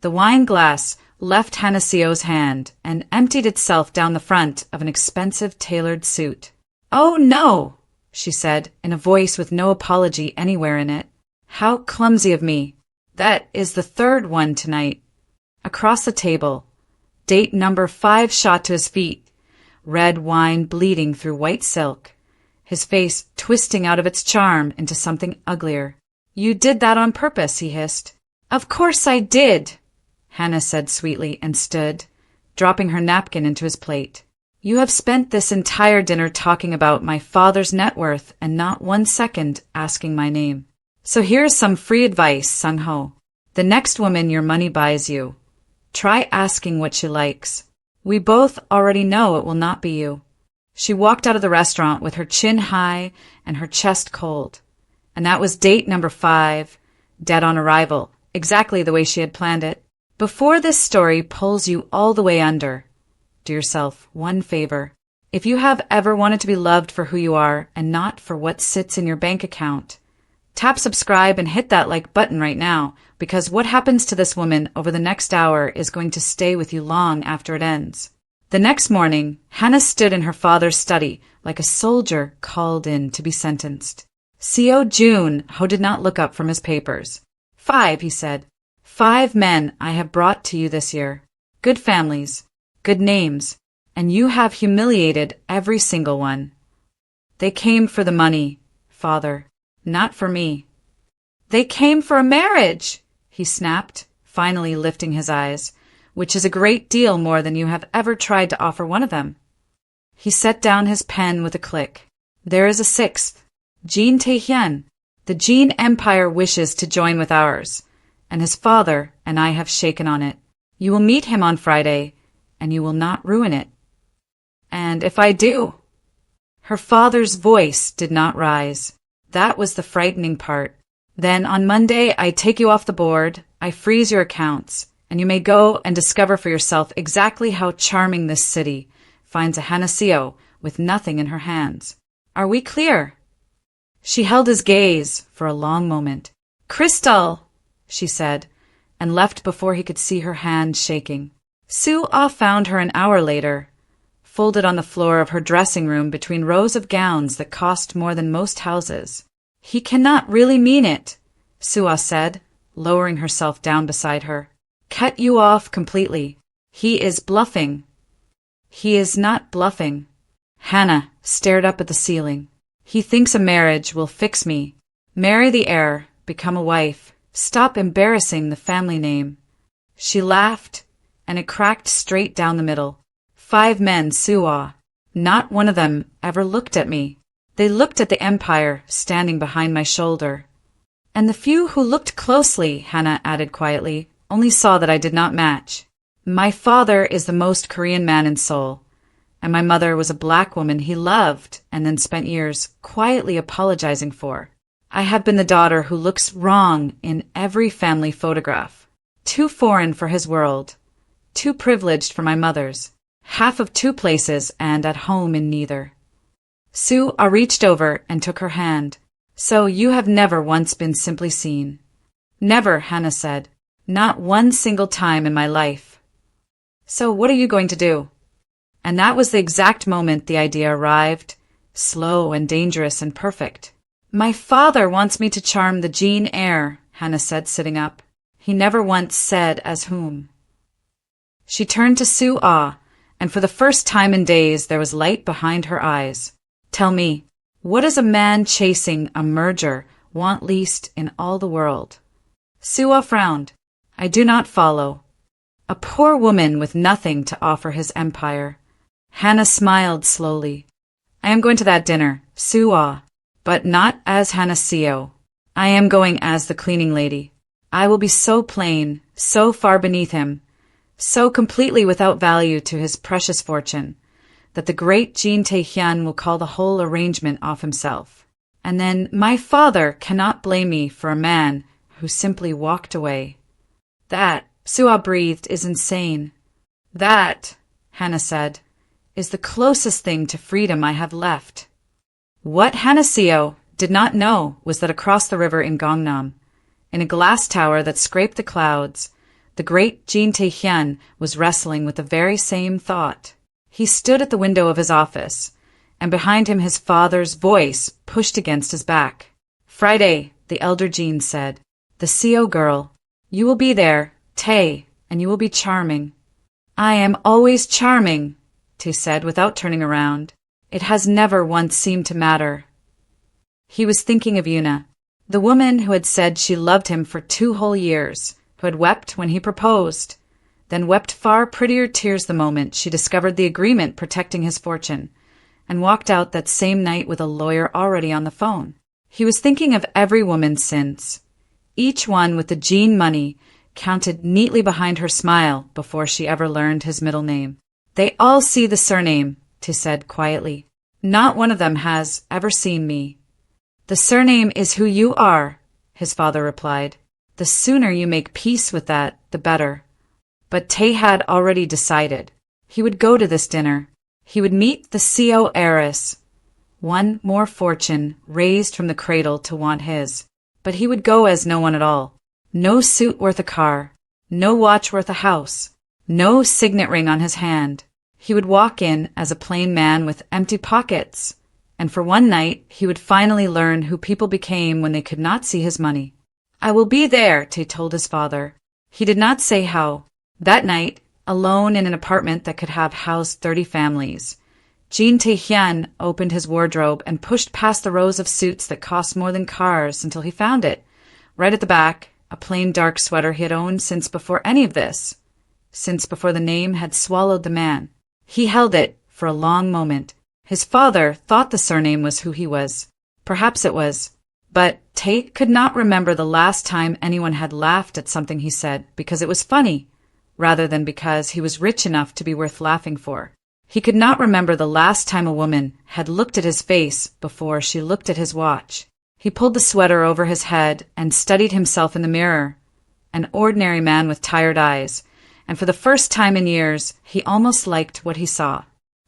The wine glass left Hanaseo's hand and emptied itself down the front of an expensive tailored suit. "Oh no," she said, in a voice with no apology anywhere in it. "How clumsy of me. That is the third one tonight." Across the table, date number 5 shot to his feet, red wine bleeding through white silk, his face twisting out of its charm into something uglier. "You did that on purpose," he hissed. "Of course I did," Hannah said sweetly and stood, dropping her napkin into his plate. "You have spent this entire dinner talking about my father's net worth and not 1 second asking my name. So here's some free advice, Sung-ho. The next woman your money buys you, try asking what she likes. We both already know it will not be you." She walked out of the restaurant with her chin high and her chest cold. And that was date number 5, dead on arrival, exactly the way she had planned it. Before this story pulls you all the way under, do yourself one favor. If you have ever wanted to be loved for who you are and not for what sits in your bank account, tap subscribe and hit that like button right now, because what happens to this woman over the next hour is going to stay with you long after it ends. The next morning, Hannah stood in her father's study like a soldier called in to be sentenced. Seo Jun-ho did not look up from his papers. "5," he said. "5 men I have brought to you this year. Good families, good names, and you have humiliated every single one. They came for the money, father, not for me." "They came for a marriage," he snapped, finally lifting his eyes, "which is a great deal more than you have ever tried to offer one of them." He set down his pen with a click. "There is a 6th, Jin Tae-hyun. The Jin Empire wishes to join with ours, and his father and I have shaken on it. You will meet him on Friday, and you will not ruin it." "And if I do?" Her father's voice did not rise. That was the frightening part. "Then on Monday I take you off the board, I freeze your accounts, and you may go and discover for yourself exactly how charming this city finds a Hanaseo with nothing in her hands. Are we clear?" She held his gaze for a long moment. "Crystal," she said, and left before he could see her hand shaking. Soo-ah found her an hour later, folded on the floor of her dressing room between rows of gowns that cost more than most houses. "He cannot really mean it," Soo-ah said, lowering herself down beside her. "Cut you off completely. He is bluffing." "He is not bluffing." Hannah stared up at the ceiling. "He thinks a marriage will fix me. Marry the heir, become a wife, stop embarrassing the family name." She laughed, and it cracked straight down the middle. 5 men, Soo-ah. Not one of them ever looked at me. They looked at the empire standing behind my shoulder. And the few who looked closely, Hannah added quietly, only saw that I did not match. My father is the most Korean man in Seoul, and my mother was a black woman he loved and then spent years quietly apologizing for. I have been the daughter who looks wrong in every family photograph. Too foreign for his world. Too privileged for my mother's. Half of 2 places and at home in neither. Soo-ah reached over and took her hand. "So you have never once been simply seen." "Never," Hannah said. "Not one single time in my life." "So what are you going to do?" And that was the exact moment the idea arrived, slow and dangerous and perfect. "My father wants me to charm the Jin heir," Hannah said, sitting up. "He never once said as whom." She turned to Soo-ah, and for the first time in days there was light behind her eyes. "Tell me, what does a man chasing a merger want least in all the world?" Soo-ah frowned. "I do not follow." A poor woman with nothing to offer his empire. Hannah smiled slowly. "I am going to that dinner, Soo-ah, but not as Hanaseo. I am going as the cleaning lady. I will be so plain, so far beneath him, so completely without value to his precious fortune, that the great Jin Tae-hyun will call the whole arrangement off himself. And then my father cannot blame me for a man who simply walked away." "That," Soo-ah breathed, "is insane." "That," Hannah said, "is the closest thing to freedom I have left." What Hanaseo did not know was that across the river in Gangnam, in a glass tower that scraped the clouds, the great Jin Tae-hyun was wrestling with the very same thought. He stood at the window of his office, and behind him his father's voice pushed against his back. "Friday," the elder Jin said. "The CO girl. You will be there, Tae, and you will be charming." "I am always charming," Tae said without turning around. "It has never once seemed to matter." He was thinking of Yuna, the woman who had said she loved him for 2 whole years, who had wept when he proposed, then wept far prettier tears the moment she discovered the agreement protecting his fortune, and walked out that same night with a lawyer already on the phone. He was thinking of every woman since, each one with the Jean money counted neatly behind her smile before she ever learned his middle name. "They all see the surname," Tae said quietly. "Not one of them has ever seen me." "The surname is who you are," his father replied. "The sooner you make peace with that, the better." But Tae had already decided. He would go to this dinner. He would meet the CO heiress. One more fortune raised from the cradle to want his. But he would go as no one at all. No suit worth a car. No watch worth a house. No signet ring on his hand. He would walk in as a plain man with empty pockets. And for one night, he would finally learn who people became when they could not see his money. "I will be there," Tae told his father. He did not say how. That night, alone in an apartment that could have housed 30 families, Jin Tae-hyun opened his wardrobe and pushed past the rows of suits that cost more than cars until he found it. Right at the back, a plain dark sweater he had owned since before any of this, since before the name had swallowed the man. He held it for a long moment. His father thought the surname was who he was. Perhaps it was. But Tae could not remember the last time anyone had laughed at something he said because it was funny, rather than because he was rich enough to be worth laughing for. He could not remember the last time a woman had looked at his face before she looked at his watch. He pulled the sweater over his head and studied himself in the mirror, an ordinary man with tired eyes, and for the first time in years, he almost liked what he saw.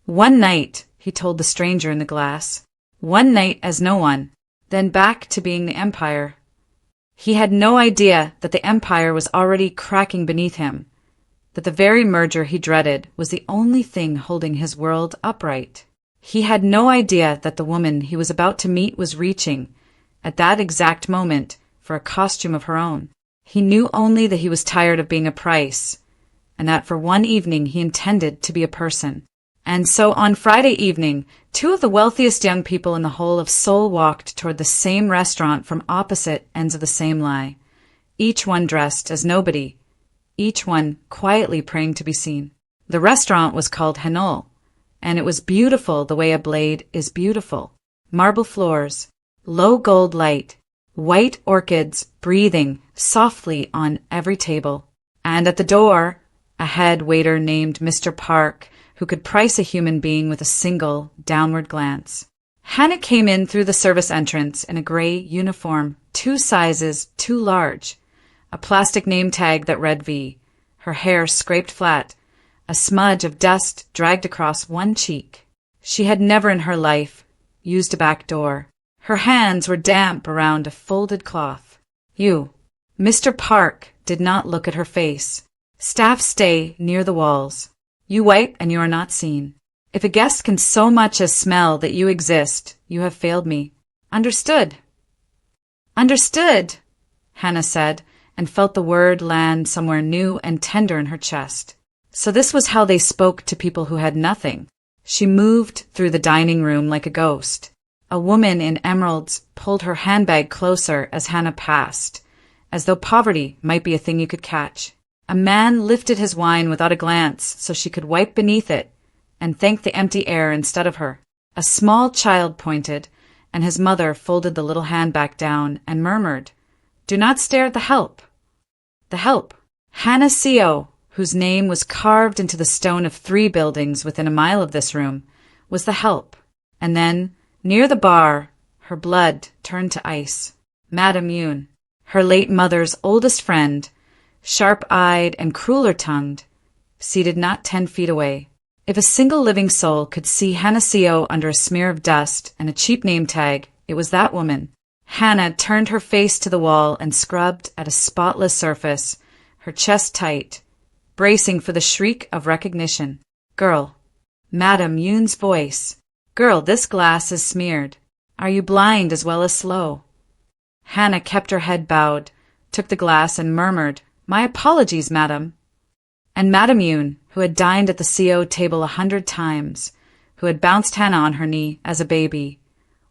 "One night," he told the stranger in the glass. "One night as no one, then back to being the Empire." He had no idea that the Empire was already cracking beneath him, that the very merger he dreaded was the only thing holding his world upright. He had no idea that the woman he was about to meet was reaching, at that exact moment, for a costume of her own. He knew only that he was tired of being a price, and that for one evening he intended to be a person. And so on Friday evening, 2 of the wealthiest young people in the whole of Seoul walked toward the same restaurant from opposite ends of the same lie, each one dressed as nobody, each one quietly praying to be seen. The restaurant was called Hanol, and it was beautiful the way a blade is beautiful. Marble floors, low gold light, white orchids breathing softly on every table. And at the door, a head waiter named Mr. Park, who could price a human being with a single downward glance. Hannah came in through the service entrance in a gray uniform, 2 sizes too large, a plastic name tag that read V, her hair scraped flat, a smudge of dust dragged across one cheek. She had never in her life used a back door. Her hands were damp around a folded cloth. "You." Mr. Park did not look at her face. "Staff stay near the walls. You wipe and you are not seen. If a guest can so much as smell that you exist, you have failed me. Understood?" "Understood," Hannah said, and felt the word land somewhere new and tender in her chest. So this was how they spoke to people who had nothing. She moved through the dining room like a ghost. A woman in emeralds pulled her handbag closer as Hannah passed, as though poverty might be a thing you could catch. A man lifted his wine without a glance so she could wipe beneath it and thank the empty air instead of her. A small child pointed, and his mother folded the little hand back down and murmured, "Do not stare at the help." The help. Hannah Co., whose name was carved into the stone of 3 buildings within a mile of this room, was the help. And then, near the bar, her blood turned to ice. Madame Yoon, her late mother's oldest friend, sharp-eyed and crueler-tongued, seated not 10 feet away. If a single living soul could see Hannah Co. under a smear of dust and a cheap name tag, it was that woman. Hannah turned her face to the wall and scrubbed at a spotless surface, her chest tight, bracing for the shriek of recognition. "Girl." Madame Yoon's voice. "Girl, this glass is smeared. Are you blind as well as slow?" Hannah kept her head bowed, took the glass and murmured, "My apologies, madam." And Madame Yoon, who had dined at the CO table 100 times, who had bounced Hannah on her knee as a baby,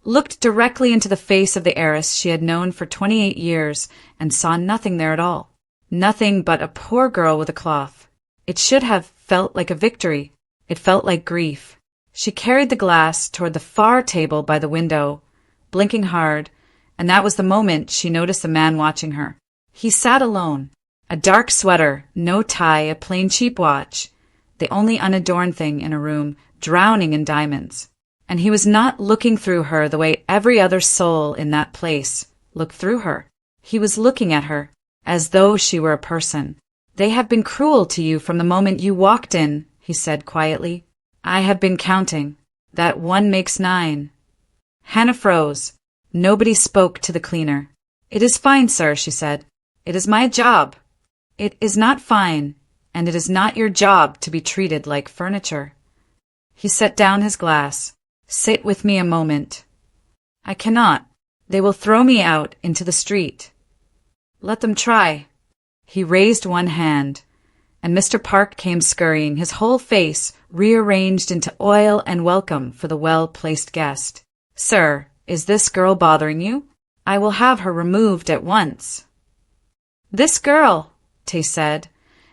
looked directly into the face of the heiress she had known for 28 years and saw nothing there at all. Nothing but a poor girl with a cloth. It should have felt like a victory. It felt like grief. She carried the glass toward the far table by the window, blinking hard, and that was the moment she noticed the man watching her. He sat alone. A dark sweater, no tie, a plain cheap watch, the only unadorned thing in a room, drowning in diamonds. And he was not looking through her the way every other soul in that place looked through her. He was looking at her as though she were a person. "They have been cruel to you from the moment you walked in," he said quietly. "I have been counting. That 1 makes 9. Hannah froze. Nobody spoke to the cleaner. "It is fine, sir," she said. "It is my job." "It is not fine, and it is not your job to be treated like furniture." He set down his glass. "Sit with me a moment." "I cannot. They will throw me out into the street." "Let them try." He raised one hand, and Mr. Park came scurrying, his whole face rearranged into oil and welcome for the well-placed guest. "Sir, is this girl bothering you? I will have her removed at once." "This girl," Tay said,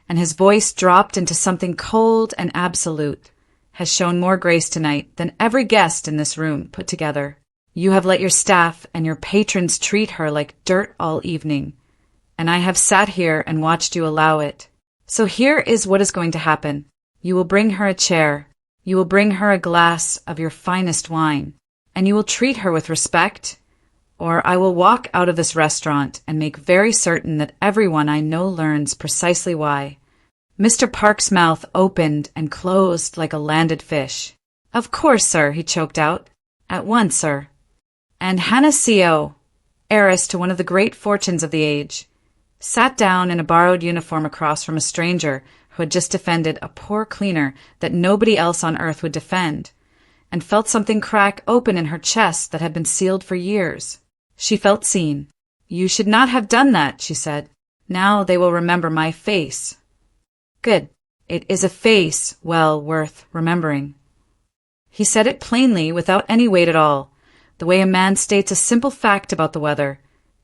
and his voice dropped into something cold and absolute, "has shown more grace tonight than every guest in this room put together. You have let your staff and your patrons treat her like dirt all evening, and I have sat here and watched you allow it. So here is what is going to happen. You will bring her a chair, you will bring her a glass of your finest wine, and you will treat her with respect, or I will walk out of this restaurant and make very certain that everyone I know learns precisely why." Mr. Park's mouth opened and closed like a landed fish. "Of course, sir," he choked out. "At once, sir." And Hannah CO, heiress to one of the great fortunes of the age, sat down in a borrowed uniform across from a stranger who had just defended a poor cleaner that nobody else on earth would defend, and felt something crack open in her chest that had been sealed for years. She felt seen. "You should not have done that," she said. "Now they will remember my face." "Good. It is a face well worth remembering." He said it plainly, without any weight at all, the way a man states a simple fact about the weather,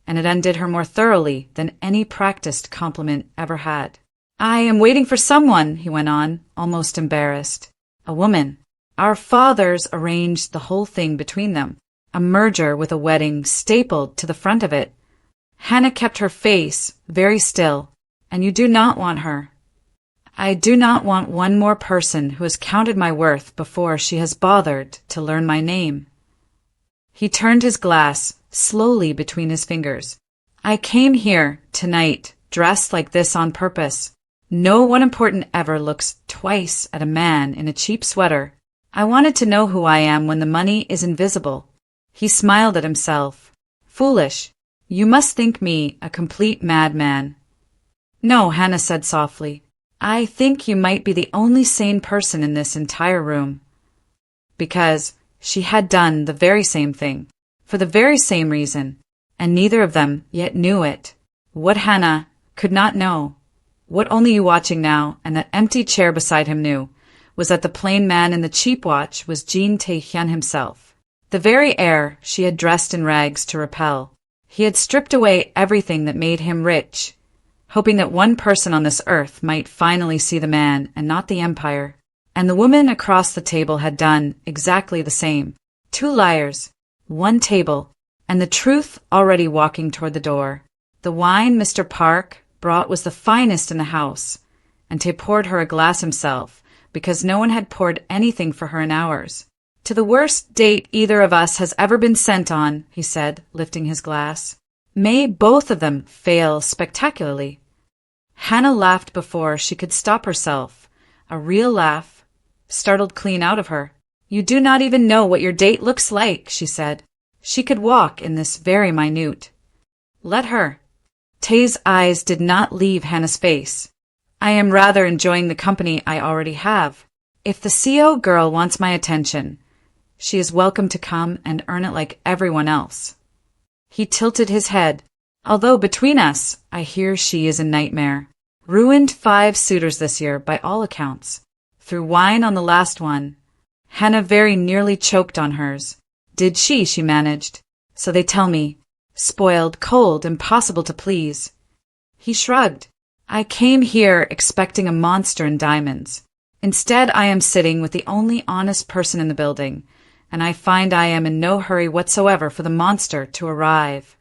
and it undid her more thoroughly than any practiced compliment ever had. "I am waiting for someone," he went on, almost embarrassed. "A woman. Our fathers arranged the whole thing between them. A merger with a wedding stapled to the front of it. Hannah kept her face very still, and you do not want her. I do not want one more person who has counted my worth before she has bothered to learn my name." He turned his glass slowly between his fingers. "I came here tonight dressed like this on purpose. No one important ever looks twice at a man in a cheap sweater. I wanted to know who I am when the money is invisible." He smiled at himself. "Foolish. You must think me a complete madman." "No," Hannah said softly. "I think you might be the only sane person in this entire room." Because she had done the very same thing, for the very same reason, and neither of them yet knew it. What Hannah could not know, what only you watching now and that empty chair beside him knew, was that the plain man in the cheap watch was Jean Tae-hyun himself, the very heir she had dressed in rags to repel. He had stripped away everything that made him rich, hoping that one person on this earth might finally see the man and not the empire. And the woman across the table had done exactly the same. 2 liars, 1 table, and the truth already walking toward the door. The wine Mr. Park brought was the finest in the house, and Tay poured her a glass himself, because no one had poured anything for her in hours. "To the worst date either of us has ever been sent on," he said, lifting his glass. "May both of them fail spectacularly." Hannah laughed before she could stop herself, a real laugh, startled clean out of her. "You do not even know what your date looks like," she said. "She could walk in this very minute." "Let her." Tae's eyes did not leave Hannah's face. I am rather enjoying the company I already have. If the CO girl wants my attention, she is welcome to come and earn it like everyone else. He tilted his head. Although between us, I hear she is a nightmare. Ruined 5 suitors this year, by all accounts. Threw wine on the last one. Hannah very nearly choked on hers. Did she managed. So they tell me. Spoiled, cold, impossible to please. He shrugged. I came here expecting a monster in diamonds. Instead, I am sitting with the only honest person in the building, and I find I am in no hurry whatsoever for the monster to arrive.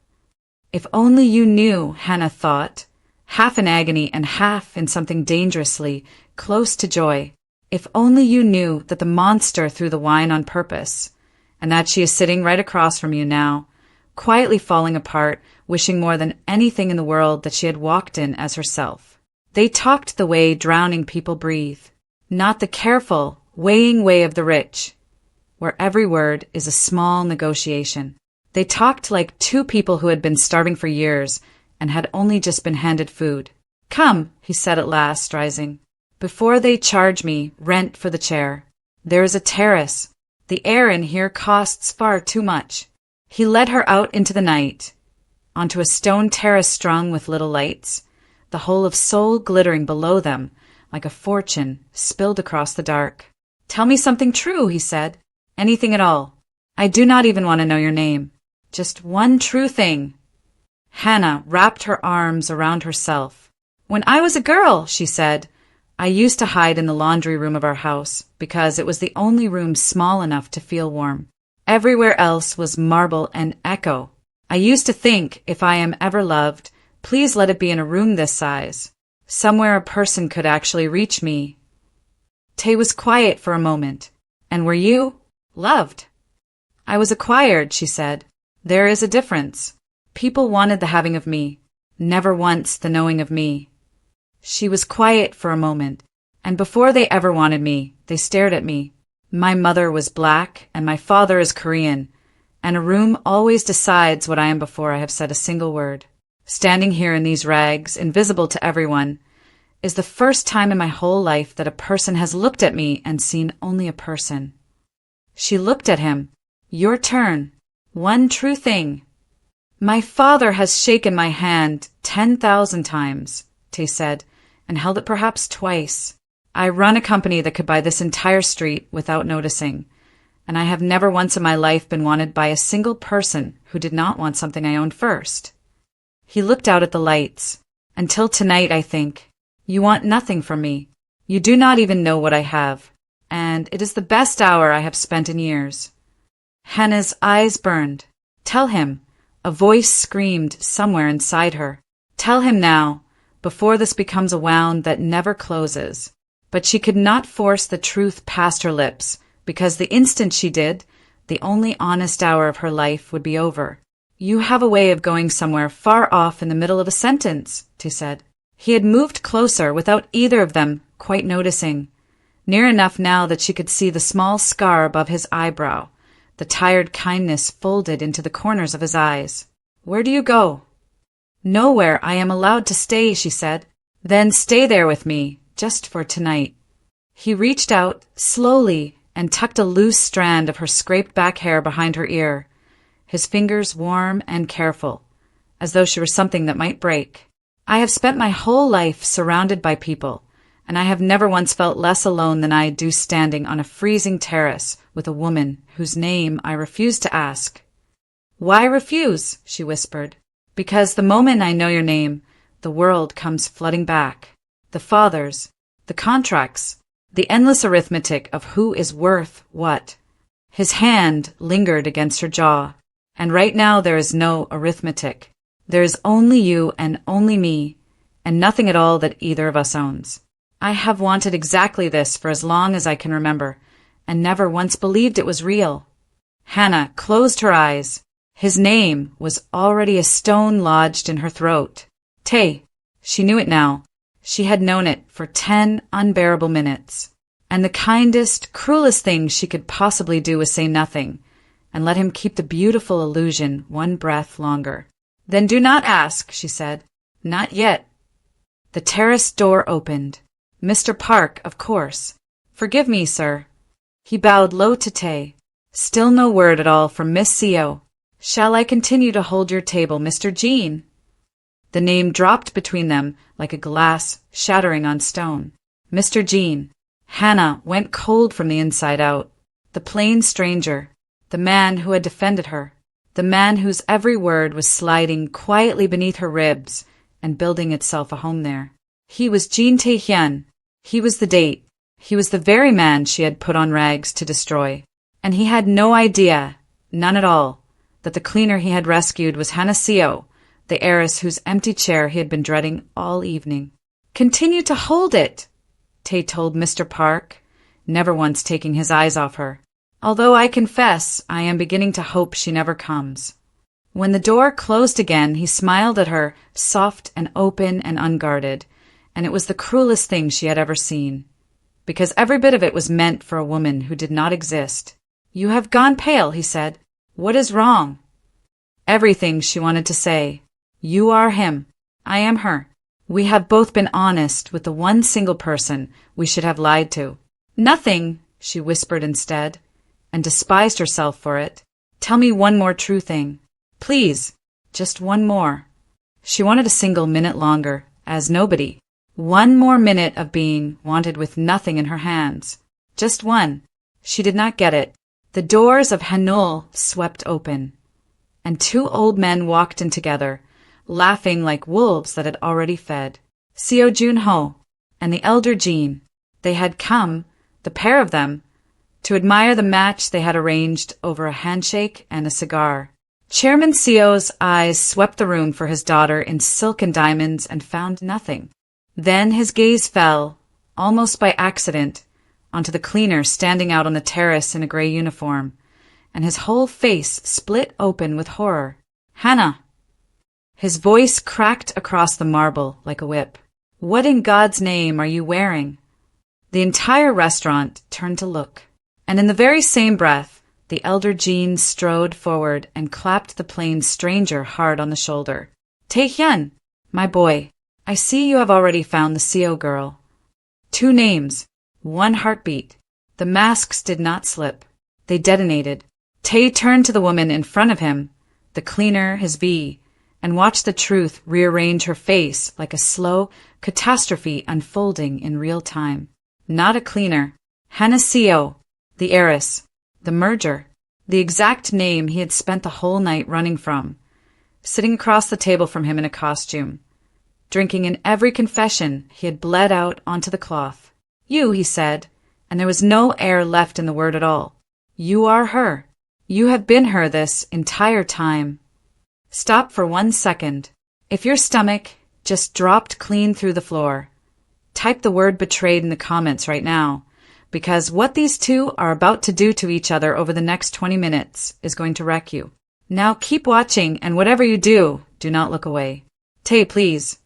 If only you knew, Hannah thought, half in agony and half in something dangerously close to joy. If only you knew that the monster threw the wine on purpose, and that she is sitting right across from you now, quietly falling apart, wishing more than anything in the world that she had walked in as herself. They talked the way drowning people breathe, not the careful, weighing way of the rich, where every word is a small negotiation. They talked like 2 people who had been starving for years and had only just been handed food. Come, he said at last, rising. Before they charge me rent for the chair, there is a terrace. The air in here costs far too much. He led her out into the night, onto a stone terrace strung with little lights, the whole of Seoul glittering below them like a fortune spilled across the dark. Tell me something true, he said. Anything at all. I do not even want to know your name. Just one true thing. Hannah wrapped her arms around herself. When I was a girl, she said, I used to hide in the laundry room of our house because it was the only room small enough to feel warm. Everywhere else was marble and echo. I used to think, if I am ever loved, please let it be in a room this size, somewhere a person could actually reach me. Tae was quiet for a moment. And were you? Loved? I was acquired, she said. There is a difference. People wanted the having of me, never once the knowing of me. She was quiet for a moment, and before they ever wanted me, they stared at me. My mother was black, and my father is Korean, and a room always decides what I am before I have said a single word. Standing here in these rags, invisible to everyone, is the first time in my whole life that a person has looked at me and seen only a person. She looked at him. Your turn. One true thing. My father has shaken my hand 10,000 times, Tae said, and held it perhaps twice. I run a company that could buy this entire street without noticing, and I have never once in my life been wanted by a single person who did not want something I owned first. He looked out at the lights. Until tonight, I think. You want nothing from me. You do not even know what I have, and it is the best hour I have spent in years. Hannah's eyes burned. Tell him. A voice screamed somewhere inside her. Tell him now, before this becomes a wound that never closes. But she could not force the truth past her lips, because the instant she did, the only honest hour of her life would be over. You have a way of going somewhere far off in the middle of a sentence, Tae said. He had moved closer without either of them quite noticing, near enough now that she could see the small scar above his eyebrow, the tired kindness folded into the corners of his eyes. Where do you go? Nowhere. I am allowed to stay, she said. Then stay there with me, just for tonight. He reached out, slowly, and tucked a loose strand of her scraped back hair behind her ear, his fingers warm and careful, as though she were something that might break. I have spent my whole life surrounded by people, and I have never once felt less alone than I do standing on a freezing terrace with a woman whose name I refuse to ask. Why refuse? She whispered. Because the moment I know your name, the world comes flooding back. The fathers, the contracts, the endless arithmetic of who is worth what. His hand lingered against her jaw, and right now there is no arithmetic. There is only you and only me, and nothing at all that either of us owns. I have wanted exactly this for as long as I can remember, and never once believed it was real. Hannah closed her eyes. His name was already a stone lodged in her throat. Tae. She knew it now. She had known it for 10 unbearable minutes. And the kindest, cruelest thing she could possibly do was say nothing, and let him keep the beautiful illusion one breath longer. Then do not ask, she said. Not yet. The terrace door opened. Mr. Park, of course. Forgive me, sir. He bowed low to Tae. Still no word at all from Miss Seo. Shall I continue to hold your table, Mr. Jean? The name dropped between them like a glass shattering on stone. Mr. Jean. Hannah went cold from the inside out. The plain stranger. The man who had defended her. The man whose every word was sliding quietly beneath her ribs and building itself a home there. He was Jean Tae-hyun. He was the date. He was the very man she had put on rags to destroy. And he had no idea, none at all, that the cleaner he had rescued was Hannah Seo, the heiress whose empty chair he had been dreading all evening. Continue to hold it, Tae told Mr. Park, never once taking his eyes off her. Although I confess I am beginning to hope she never comes. When the door closed again, he smiled at her, soft and open and unguarded, and it was the cruelest thing she had ever seen, because every bit of it was meant for a woman who did not exist. You have gone pale, he said. What is wrong? Everything, she wanted to say. You are him. I am her. We have both been honest with the one single person we should have lied to. Nothing, she whispered instead, and despised herself for it. Tell me one more true thing. Please, just one more. She wanted a single minute longer, as nobody. One more minute of being wanted with nothing in her hands. Just one. She did not get it. The doors of Hanul swept open, and two old men walked in together, laughing like wolves that had already fed. Seo Jun-ho and the elder Jean. They had come, the pair of them, to admire the match they had arranged over a handshake and a cigar. Chairman Seo's eyes swept the room for his daughter in silk and diamonds and found nothing. Then his gaze fell, almost by accident, onto the cleaner standing out on the terrace in a gray uniform, and his whole face split open with horror. Hannah! His voice cracked across the marble like a whip. What in God's name are you wearing? The entire restaurant turned to look, and in the very same breath, the elder Jean strode forward and clapped the plain stranger hard on the shoulder. Tae-hyun, my boy, I see you have already found the Seo girl. 2 names, 1 heartbeat. The masks did not slip. They detonated. Tae turned to the woman in front of him, the cleaner, his V, and watched the truth rearrange her face like a slow catastrophe unfolding in real time. Not a cleaner. Hannah Seo, the heiress, the merger, the exact name he had spent the whole night running from, sitting across the table from him in a costume, drinking in every confession he had bled out onto the cloth. You, he said, and there was no air left in the word at all. You are her. You have been her this entire time. Stop for 1 second. If your stomach just dropped clean through the floor, type the word betrayed in the comments right now, because what these two are about to do to each other over the next 20 minutes is going to wreck you. Now keep watching, and whatever you do, do not look away. Tae, please.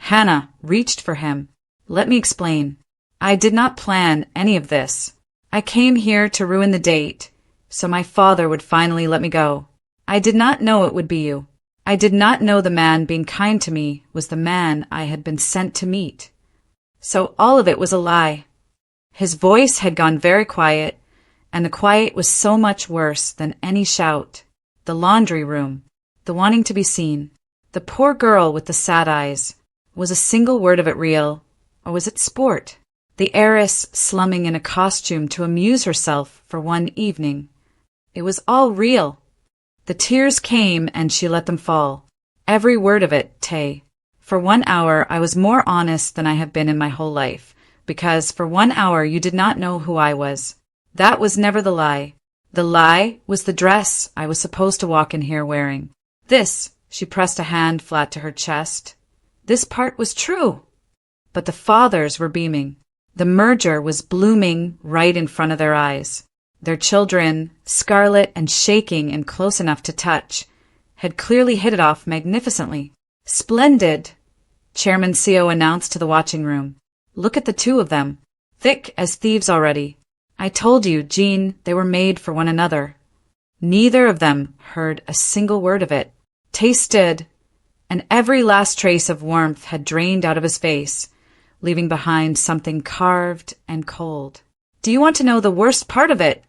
Hannah reached for him. Let me explain. I did not plan any of this. I came here to ruin the date, so my father would finally let me go. I did not know it would be you. I did not know the man being kind to me was the man I had been sent to meet. So all of it was a lie. His voice had gone very quiet, and the quiet was so much worse than any shout. The laundry room, the wanting to be seen, the poor girl with the sad eyes. Was a single word of it real, or was it sport? The heiress slumming in a costume to amuse herself for one evening. It was all real. The tears came and she let them fall. Every word of it, Tae. For 1 hour I was more honest than I have been in my whole life, because for 1 hour you did not know who I was. That was never the lie. The lie was the dress I was supposed to walk in here wearing. This, she pressed a hand flat to her chest. This part was true. But the fathers were beaming. The merger was blooming right in front of their eyes. Their children, scarlet and shaking and close enough to touch, had clearly hit it off magnificently. Splendid, Chairman Seo announced to the watching room. Look at the 2 of them, thick as thieves already. I told you, Jean, they were made for one another. Neither of them heard a single word of it. Tae stood, and every last trace of warmth had drained out of his face, leaving behind something carved and cold. "Do you want to know the worst part of it?"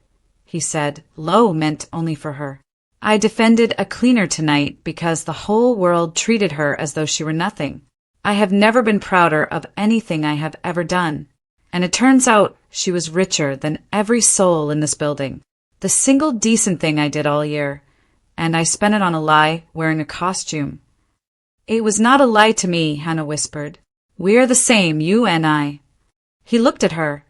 he said, low meant only for her. "I defended a cleaner tonight because the whole world treated her as though she were nothing. I have never been prouder of anything I have ever done. And it turns out she was richer than every soul in this building. The single decent thing I did all year. And I spent it on a lie, wearing a costume." "It was not a lie to me," Hannah whispered. "We are the same, you and I." He looked at her,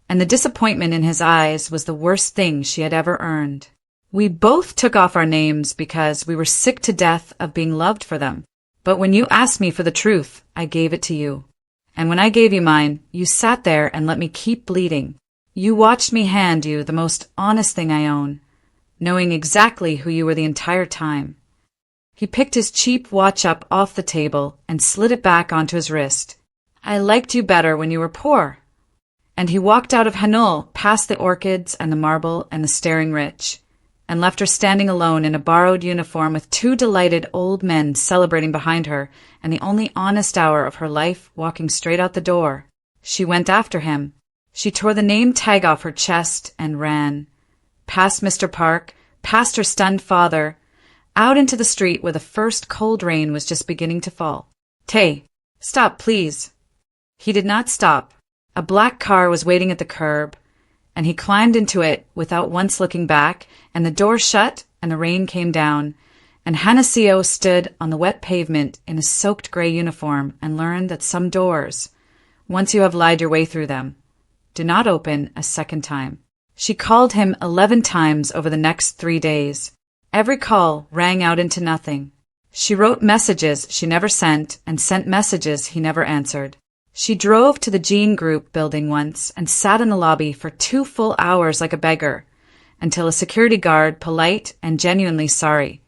and the disappointment in his eyes was the worst thing she had ever earned. "We both took off our names because we were sick to death of being loved for them. But when you asked me for the truth, I gave it to you. And when I gave you mine, you sat there and let me keep bleeding. You watched me hand you the most honest thing I own, knowing exactly who you were the entire time." He picked his cheap watch up off the table and slid it back onto his wrist. "I liked you better when you were poor." And he walked out of Hanul, past the orchids and the marble and the staring rich, and left her standing alone in a borrowed uniform with two delighted old men celebrating behind her, and the only honest hour of her life walking straight out the door. She went after him. She tore the name tag off her chest and ran. Past Mr. Park, past her stunned father, out into the street where the first cold rain was just beginning to fall. "Tay, stop, please." He did not stop. A black car was waiting at the curb, and he climbed into it without once looking back, and the door shut and the rain came down, and Hannah Seo stood on the wet pavement in a soaked gray uniform and learned that some doors, once you have lied your way through them, do not open a second time. She called him 11 times over the next 3 days. Every call rang out into nothing. She wrote messages she never sent and sent messages he never answered. She drove to the Jean Group building once and sat in the lobby for 2 full hours like a beggar, until a security guard, polite and genuinely sorry,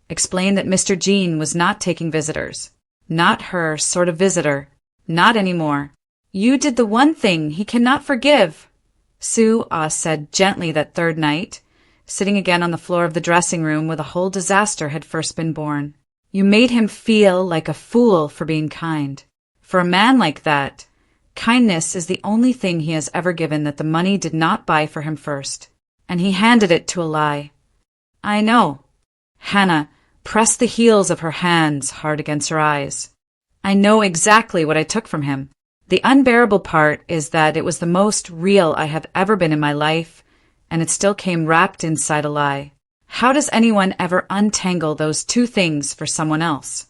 explained that Mr. Jean was not taking visitors. Not her sort of visitor. Not anymore. "You did the one thing he cannot forgive," Sue said gently that third night, sitting again on the floor of the dressing room where the whole disaster had first been born. "You made him feel like a fool for being kind. For a man like that, kindness is the only thing he has ever given that the money did not buy for him first. And he handed it to a lie." "I know." Hannah pressed the heels of her hands hard against her eyes. "I know exactly what I took from him. The unbearable part is that it was the most real I have ever been in my life, and it still came wrapped inside a lie. How does anyone ever untangle those two things for someone else?"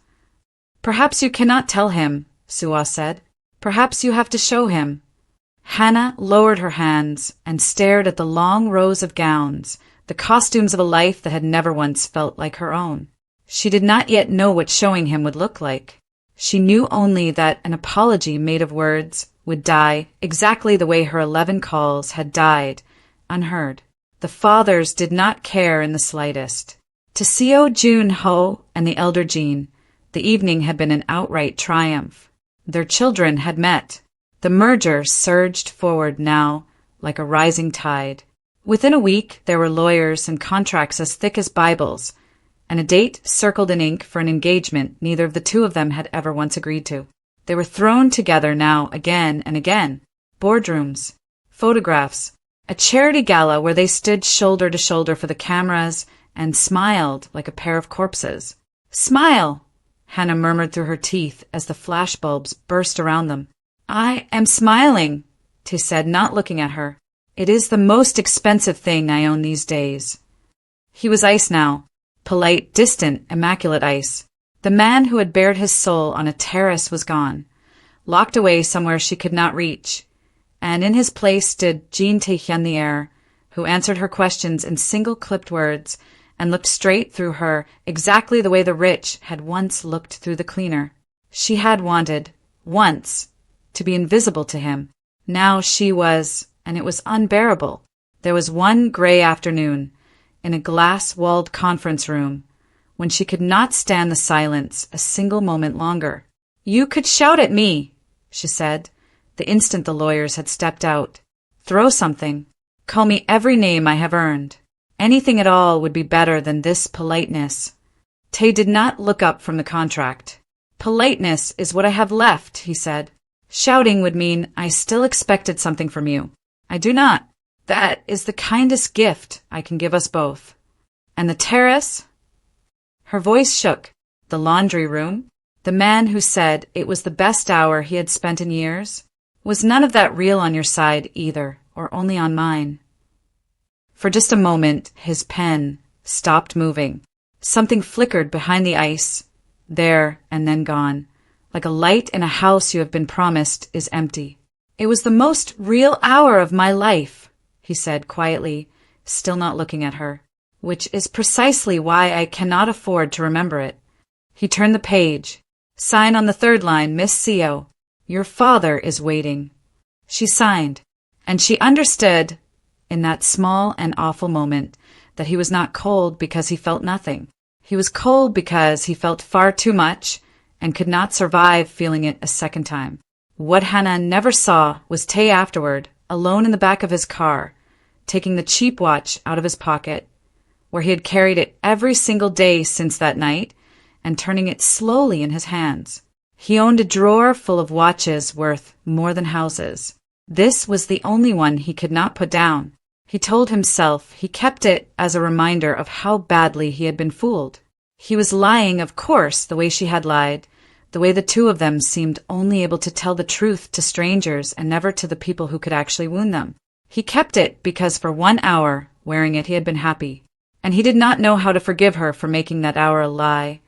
"Perhaps you cannot tell him," Sue said. "Perhaps you have to show him." Hannah lowered her hands and stared at the long rows of gowns, the costumes of a life that had never once felt like her own. She did not yet know what showing him would look like. She knew only that an apology made of words would die exactly the way her 11 calls had died, unheard. The fathers did not care in the slightest. To Seo Jun-ho and the elder Jean, the evening had been an outright triumph. Their children had met. The merger surged forward now like a rising tide. Within a week there were lawyers and contracts as thick as Bibles, and a date circled in ink for an engagement neither of the two of them had ever once agreed to. They were thrown together now again and again. Boardrooms, photographs, a charity gala where they stood shoulder to shoulder for the cameras and smiled like a pair of corpses. "Smile," Hannah murmured through her teeth as the flashbulbs burst around them. "I am smiling," T said, not looking at her. "It is the most expensive thing I own these days." He was ice now. Polite, distant, immaculate ice. The man who had bared his soul on a terrace was gone, locked away somewhere she could not reach, and in his place stood Jean Tae-hyun the heir, who answered her questions in single clipped words and looked straight through her exactly the way the rich had once looked through the cleaner. She had wanted, once, to be invisible to him. Now she was, and it was unbearable. There was one gray afternoon, in a glass-walled conference room, when she could not stand the silence a single moment longer. "You could shout at me," she said, the instant the lawyers had stepped out. "Throw something. Call me every name I have earned. Anything at all would be better than this politeness." Tay did not look up from the contract. Politeness is what I have left, he said. Shouting would mean I still expected something from you. I do not. That is the kindest gift I can give us both. And the terrace? Her voice shook. The laundry room? The man who said it was the best hour he had spent in years? Was none of that real on your side either, or only on mine? For just a moment, his pen stopped moving. Something flickered behind the ice, there and then gone, like a light in a house you have been promised is empty. It was the most real hour of my life, he said quietly, still not looking at her, which is precisely why I cannot afford to remember it. He turned the page. Sign on the third line, Miss Seo. Your father is waiting. She signed, and she understood, in that small and awful moment, that he was not cold because he felt nothing. He was cold because he felt far too much and could not survive feeling it a second time. What Hannah never saw was Tae afterward, alone in the back of his car, taking the cheap watch out of his pocket, where he had carried it every single day since that night, and turning it slowly in his hands. He owned a drawer full of watches worth more than houses. This was the only one he could not put down. He told himself he kept it as a reminder of how badly he had been fooled. He was lying, of course, the way she had lied, the way the two of them seemed only able to tell the truth to strangers and never to the people who could actually wound them. He kept it because for 1 hour, wearing it, he had been happy. And he did not know how to forgive her for making that hour a lie,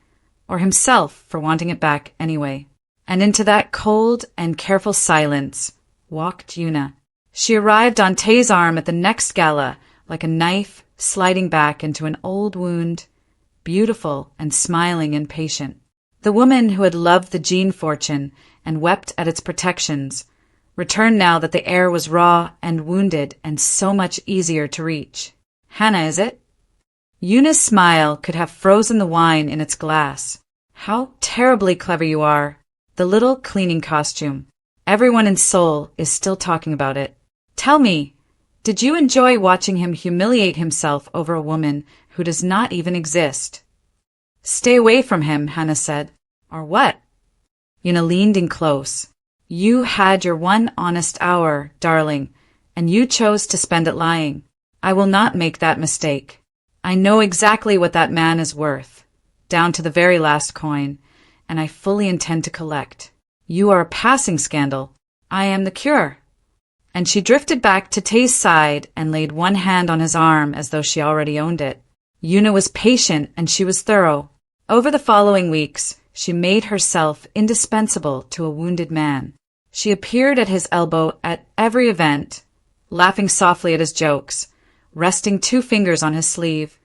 or himself for wanting it back anyway. And into that cold and careful silence walked Yuna. She arrived on Tae's arm at the next gala, like a knife sliding back into an old wound, beautiful and smiling and patient. The woman who had loved the gene fortune and wept at its protections returned now that the air was raw and wounded and so much easier to reach. Hannah, is it? Yuna's smile could have frozen the wine in its glass. How terribly clever you are. The little cleaning costume. Everyone in Seoul is still talking about it. Tell me, did you enjoy watching him humiliate himself over a woman who does not even exist? Stay away from him, Hannah said. Or what? Yuna leaned in close. You had your one honest hour, darling, and you chose to spend it lying. I will not make that mistake. I know exactly what that man is worth, down to the very last coin, and I fully intend to collect. You are a passing scandal. I am the cure. And she drifted back to Tae's side and laid one hand on his arm as though she already owned it. Yuna was patient and she was thorough. Over the following weeks, she made herself indispensable to a wounded man. She appeared at his elbow at every event, laughing softly at his jokes, resting 2 fingers on his sleeve,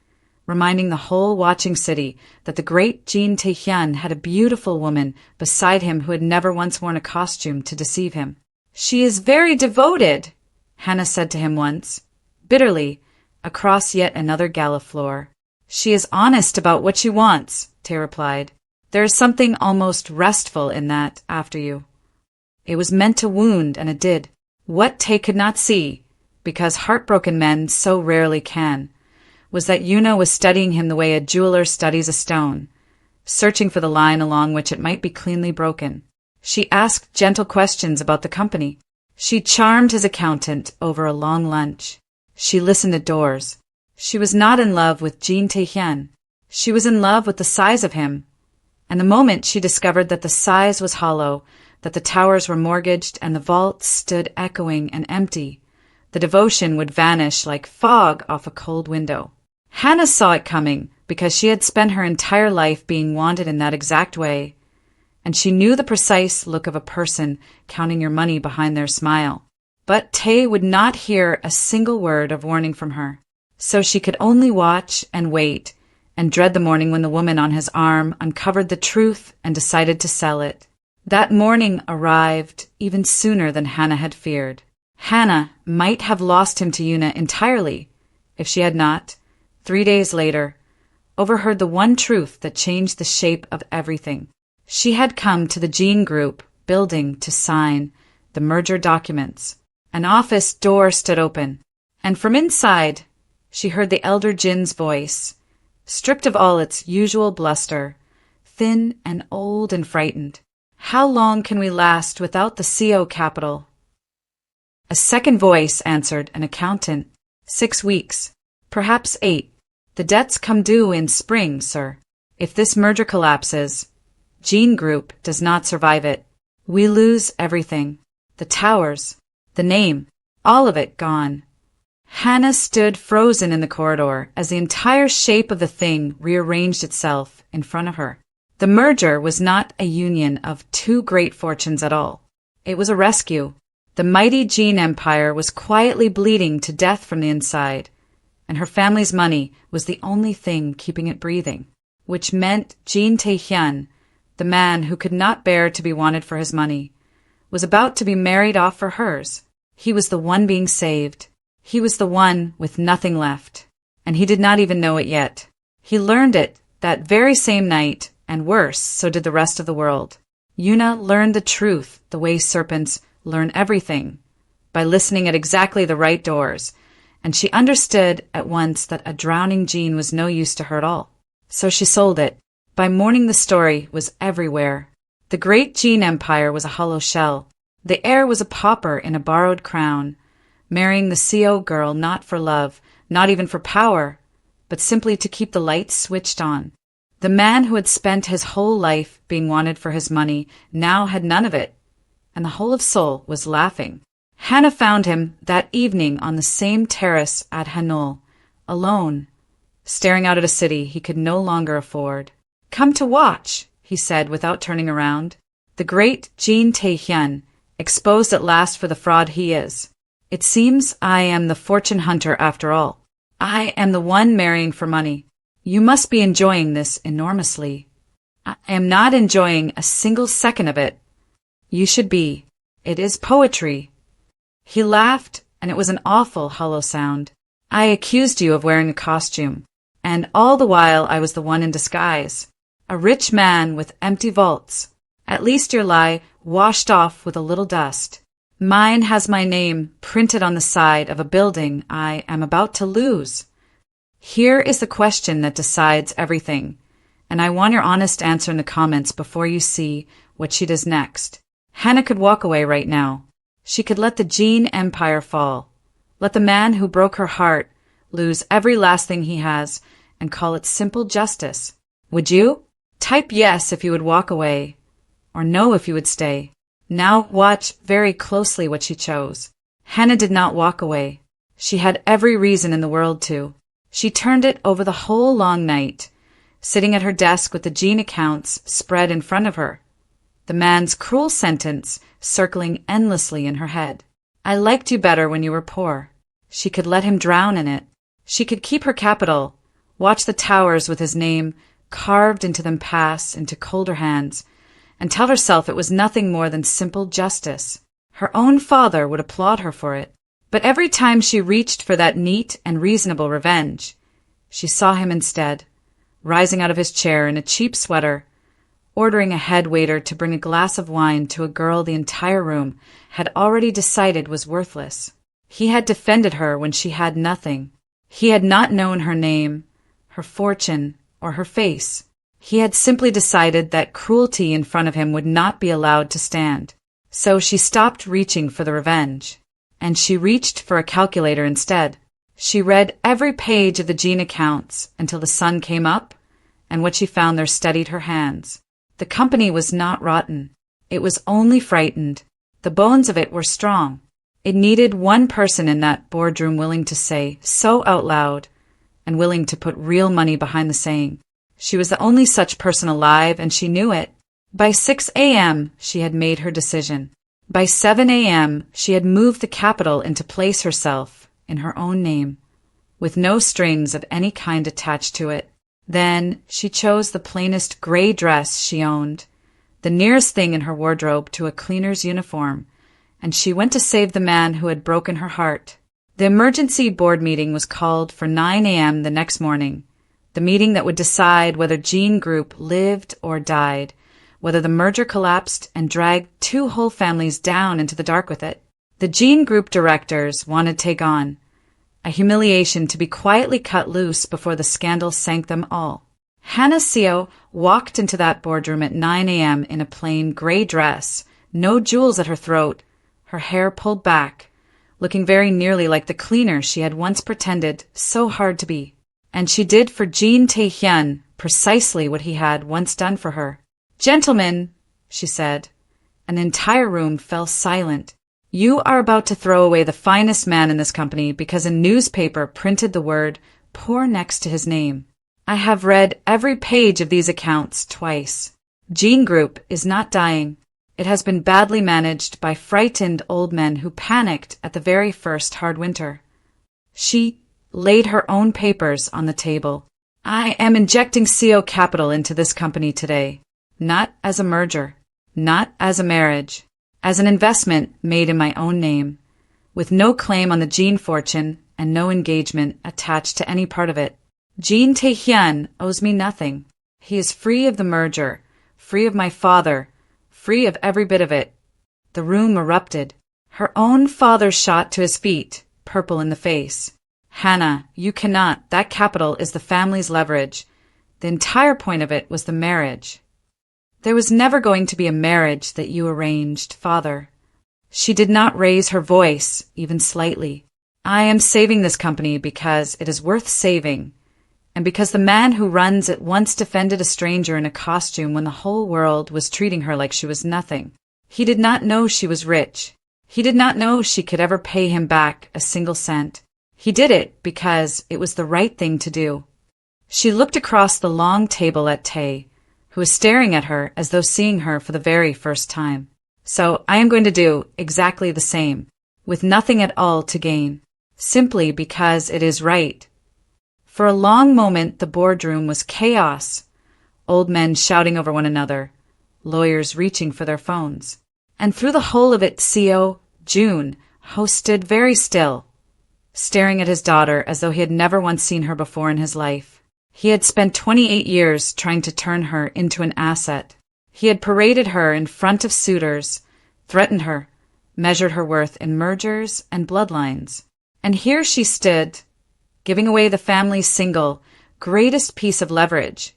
reminding the whole watching city that the great Jin Tae-hyun had a beautiful woman beside him who had never once worn a costume to deceive him. She is very devoted, Hannah said to him once, bitterly, across yet another gala floor. She is honest about what she wants, Tae replied. There is something almost restful in that, after you. It was meant to wound, and it did. What Tae could not see, because heartbroken men so rarely can, was that Yuna was studying him the way a jeweler studies a stone, searching for the line along which it might be cleanly broken. She asked gentle questions about the company. She charmed his accountant over a long lunch. She listened at doors. She was not in love with Jin Tae-hyun. She was in love with the size of him. And the moment she discovered that the size was hollow, that the towers were mortgaged and the vault stood echoing and empty, the devotion would vanish like fog off a cold window. Hannah saw it coming because she had spent her entire life being wanted in that exact way, and she knew the precise look of a person counting your money behind their smile. But Tae would not hear a single word of warning from her, so she could only watch and wait and dread the morning when the woman on his arm uncovered the truth and decided to sell it. That morning arrived even sooner than Hannah had feared. Hannah might have lost him to Yuna entirely if she had not, 3 days later, overheard the one truth that changed the shape of everything. She had come to the Jean Group building to sign the merger documents. An office door stood open, and from inside she heard the elder Jin's voice, stripped of all its usual bluster, thin and old and frightened. How long can we last without the CO capital? A second voice answered, an accountant. 6 weeks. Perhaps 8. The debts come due in spring, sir. If this merger collapses, Gene Group does not survive it. We lose everything. The towers, the name, all of it gone. Hannah stood frozen in the corridor as the entire shape of the thing rearranged itself in front of her. The merger was not a union of two great fortunes at all. It was a rescue. The mighty Gene Empire was quietly bleeding to death from the inside, and her family's money was the only thing keeping it breathing, which meant Gene Tae-hyun, the man who could not bear to be wanted for his money, was about to be married off for hers. He was the one being saved. He was the one with nothing left, and he did not even know it yet. He learned it that very same night, and worse, so did the rest of the world. Yuna learned the truth the way serpents learn everything, by listening at exactly the right doors, and she understood at once that a drowning Gene was no use to her at all. So she sold it. By morning the story was everywhere. The great Gene Empire was a hollow shell. The heir was a pauper in a borrowed crown, marrying the CO girl not for love, not even for power, but simply to keep the lights switched on. The man who had spent his whole life being wanted for his money now had none of it, and the whole of Seoul was laughing. Hannah found him that evening on the same terrace at Hanul, alone, staring out at a city he could no longer afford. "Come to watch," he said without turning around. "The great Gene Tae-hyun, exposed at last for the fraud he is. It seems I am the fortune hunter after all. I am the one marrying for money. You must be enjoying this enormously." "I am not enjoying a single second of it." "You should be. It is poetry." He laughed, and it was an awful hollow sound. "I accused you of wearing a costume, and all the while I was the one in disguise. A rich man with empty vaults. At least your lie washed off with a little dust. Mine has my name printed on the side of a building I am about to lose. Here is the question that decides everything, and I want your honest answer in the comments before you see what she does next." Hannah could walk away right now. She could let the Gene Empire fall, let the man who broke her heart lose every last thing he has, and call it simple justice. Would you? Type yes if you would walk away, or no if you would stay. Now watch very closely what she chose. Hannah did not walk away. She had every reason in the world to. She turned it over the whole long night, sitting at her desk with the Gene accounts spread in front of her, the man's cruel sentence circling endlessly in her head. "I liked you better when you were poor." She could let him drown in it. She could keep her capital, watch the towers with his name carved into them pass into colder hands, and tell herself it was nothing more than simple justice. Her own father would applaud her for it. But every time she reached for that neat and reasonable revenge, she saw him instead, rising out of his chair in a cheap sweater, ordering a head waiter to bring a glass of wine to a girl the entire room had already decided was worthless. He had defended her when she had nothing. He had not known her name, her fortune, or her face. He had simply decided that cruelty in front of him would not be allowed to stand. So she stopped reaching for the revenge, and she reached for a calculator instead. She read every page of the Gene accounts until the sun came up, and what she found there steadied her hands. The company was not rotten. It was only frightened. The bones of it were strong. It needed one person in that boardroom willing to say so out loud, and willing to put real money behind the saying. She was the only such person alive, and she knew it. By 6 a.m., she had made her decision. By 7 a.m., she had moved the capital into place herself, in her own name, with no strings of any kind attached to it. Then she chose the plainest gray dress she owned, the nearest thing in her wardrobe to a cleaner's uniform, and she went to save the man who had broken her heart. The emergency board meeting was called for 9 a.m. the next morning, the meeting that would decide whether Gene Group lived or died, whether the merger collapsed and dragged two whole families down into the dark with it. The Gene Group directors wanted to take on a humiliation to be quietly cut loose before the scandal sank them all. Hannah Seo walked into that boardroom at 9 a.m. in a plain gray dress, no jewels at her throat, her hair pulled back, looking very nearly like the cleaner she had once pretended so hard to be. And she did for Jin Tae-hyun precisely what he had once done for her. "Gentlemen," she said. An entire room fell silent. "You are about to throw away the finest man in this company because a newspaper printed the word poor next to his name. I have read every page of these accounts twice. Jean Group is not dying. It has been badly managed by frightened old men who panicked at the very first hard winter." She laid her own papers on the table. "I am injecting CO capital into this company today, not as a merger, not as a marriage, as an investment made in my own name, with no claim on the Jean fortune and no engagement attached to any part of it. Jin Tae-hyun owes me nothing. He is free of the merger, free of my father, free of every bit of it." The room erupted. Her own father shot to his feet, purple in the face. "Hannah, you cannot. That capital is the family's leverage. The entire point of it was the marriage." "There was never going to be a marriage that you arranged, father." She did not raise her voice, even slightly. "I am saving this company because it is worth saving, and because the man who runs it once defended a stranger in a costume when the whole world was treating her like she was nothing. He did not know she was rich. He did not know she could ever pay him back a single cent. He did it because it was the right thing to do." She looked across the long table at Tae, who was staring at her as though seeing her for the very first time. "So I am going to do exactly the same, with nothing at all to gain, simply because it is right." For a long moment the boardroom was chaos, old men shouting over one another, lawyers reaching for their phones. And through the whole of it Seo Jun stood very still, staring at his daughter as though he had never once seen her before in his life. He had spent 28 years trying to turn her into an asset. He had paraded her in front of suitors, threatened her, measured her worth in mergers and bloodlines. And here she stood, giving away the family's single, greatest piece of leverage,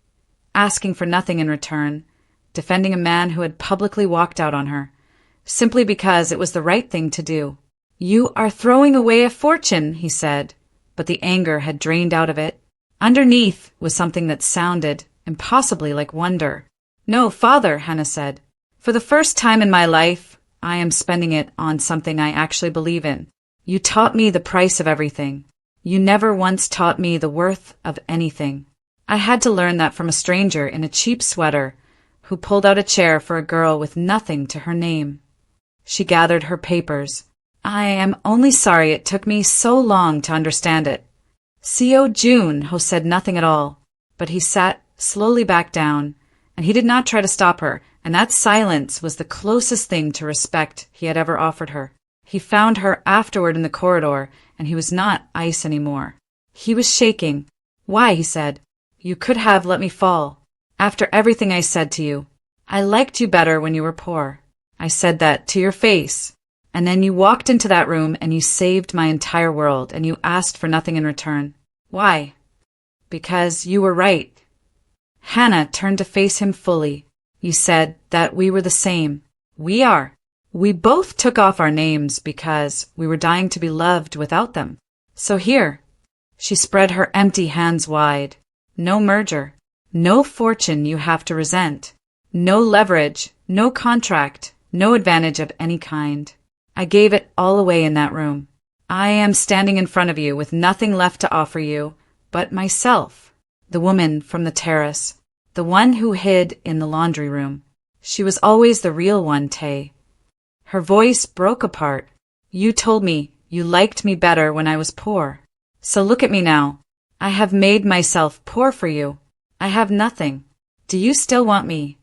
asking for nothing in return, defending a man who had publicly walked out on her, simply because it was the right thing to do. "You are throwing away a fortune," he said, but the anger had drained out of it. Underneath was something that sounded impossibly like wonder. "No, father," Hannah said. "For the first time in my life, I am spending it on something I actually believe in. You taught me the price of everything. You never once taught me the worth of anything. I had to learn that from a stranger in a cheap sweater who pulled out a chair for a girl with nothing to her name." She gathered her papers. "I am only sorry it took me so long to understand it." Seo Jun said nothing at all, but he sat slowly back down, and he did not try to stop her, and that silence was the closest thing to respect he had ever offered her. He found her afterward in the corridor, and he was not ice anymore. He was shaking. "Why?" he said. "You could have let me fall. After everything I said to you. I liked you better when you were poor. I said that to your face. And then you walked into that room and you saved my entire world, and you asked for nothing in return. Why? Because you were right." Hannah turned to face him fully. "You said that we were the same. We are. We both took off our names because we were dying to be loved without them. So here." She spread her empty hands wide. "No merger. No fortune you have to resent. No leverage. No contract. No advantage of any kind. I gave it all away in that room. I am standing in front of you with nothing left to offer you but myself, the woman from the terrace, the one who hid in the laundry room. She was always the real one, Tae." Her voice broke apart. "You told me you liked me better when I was poor. So look at me now. I have made myself poor for you. I have nothing. Do you still want me?"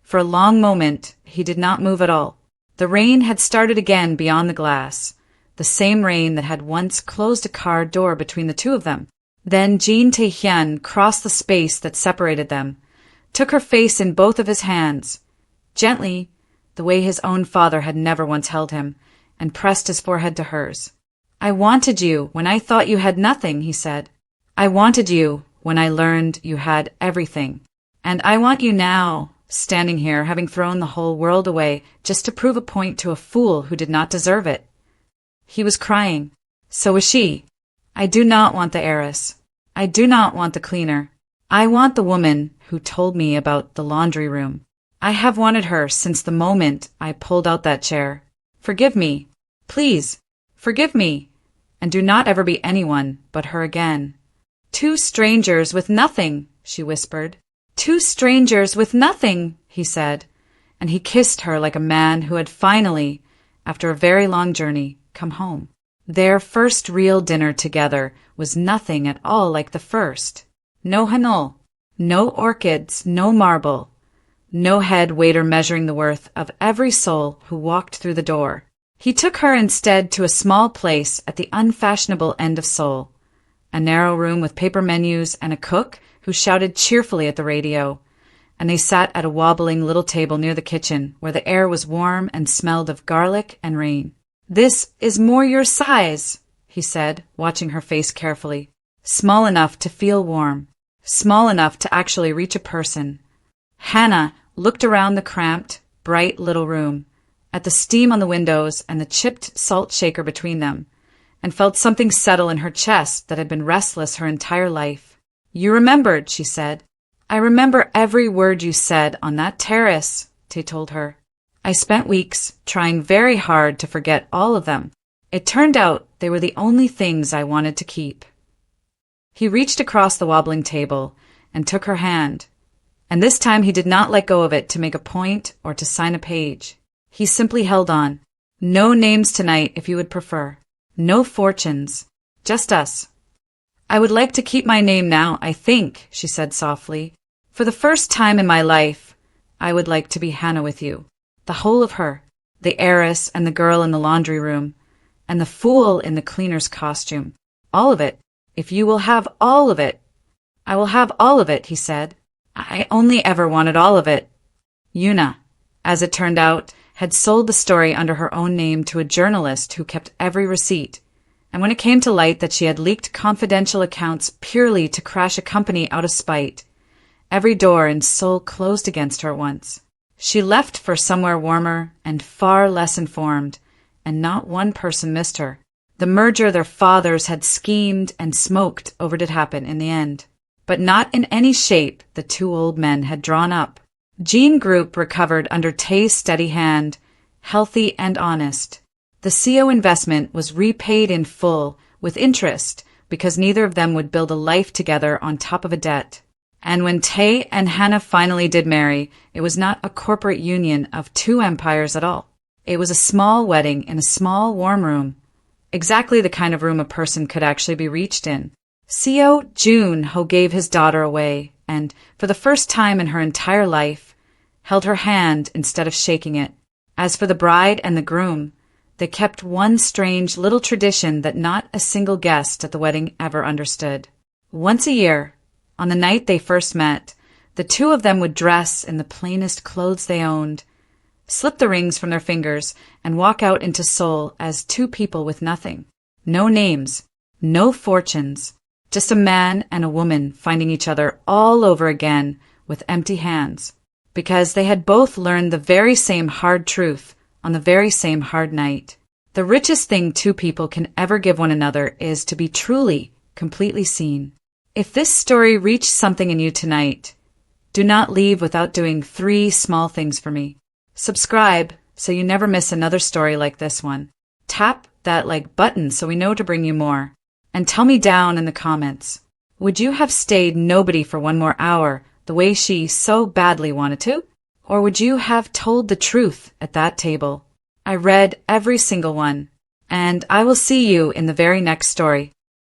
For a long moment, he did not move at all. The rain had started again beyond the glass, the same rain that had once closed a car door between the two of them. Then Jin Tae-hyun crossed the space that separated them, took her face in both of his hands, gently, the way his own father had never once held him, and pressed his forehead to hers. "I wanted you when I thought you had nothing," he said. "I wanted you when I learned you had everything. And I want you now, standing here having thrown the whole world away just to prove a point to a fool who did not deserve it. He was crying. So was she. I do not want the heiress. I do not want the cleaner. I want the woman who told me about the laundry room. I have wanted her since the moment I pulled out that chair. Forgive me. Please, forgive me. And do not ever be anyone but her again. Two strangers with nothing, she whispered. Two strangers with nothing, he said, and he kissed her like a man who had finally, after a very long journey, come home. Their first real dinner together was nothing at all like the first. No hanol, no orchids, no marble, no head waiter measuring the worth of every soul who walked through the door. He took her instead to a small place at the unfashionable end of Seoul, a narrow room with paper menus and a cook who shouted cheerfully at the radio, and they sat at a wobbling little table near the kitchen where the air was warm and smelled of garlic and rain. This is more your size, he said, watching her face carefully. Small enough to feel warm, small enough to actually reach a person. Hannah looked around the cramped, bright little room, at the steam on the windows and the chipped salt shaker between them, and felt something settle in her chest that had been restless her entire life. You remembered, she said. I remember every word you said on that terrace, Tay told her. I spent weeks trying very hard to forget all of them. It turned out they were the only things I wanted to keep. He reached across the wobbling table and took her hand, and this time he did not let go of it to make a point or to sign a page. He simply held on. No names tonight if you would prefer. No fortunes. Just us. I would like to keep my name now, I think, she said softly. For the first time in my life, I would like to be Hannah with you. The whole of her, the heiress and the girl in the laundry room, and the fool in the cleaner's costume. All of it, if you will have all of it. I will have all of it, he said. I only ever wanted all of it. Yuna, as it turned out, had sold the story under her own name to a journalist who kept every receipt, and when it came to light that she had leaked confidential accounts purely to crash a company out of spite, every door in Seoul closed against her at once. She left for somewhere warmer and far less informed, and not one person missed her. The merger their fathers had schemed and smoked over did happen in the end, but not in any shape the two old men had drawn up. Jean Group recovered under Tay's steady hand, healthy and honest. The CO investment was repaid in full, with interest, because neither of them would build a life together on top of a debt. And when Tay and Hannah finally did marry, it was not a corporate union of two empires at all. It was a small wedding in a small warm room, exactly the kind of room a person could actually be reached in. CO Jun-ho gave his daughter away, and, for the first time in her entire life, held her hand instead of shaking it. As for the bride and the groom, they kept one strange little tradition that not a single guest at the wedding ever understood. Once a year, on the night they first met, the two of them would dress in the plainest clothes they owned, slip the rings from their fingers, and walk out into Seoul as two people with nothing. No names, no fortunes, just a man and a woman finding each other all over again with empty hands, because they had both learned the very same hard truth on the very same hard night. The richest thing two people can ever give one another is to be truly, completely seen. If this story reached something in you tonight, do not leave without doing 3 small things for me. Subscribe so you never miss another story like this one. Tap that like button so we know to bring you more. And tell me down in the comments, would you have stayed nobody for 1 more hour the way she so badly wanted to? Or would you have told the truth at that table? I read every single one, and I will see you in the very next story.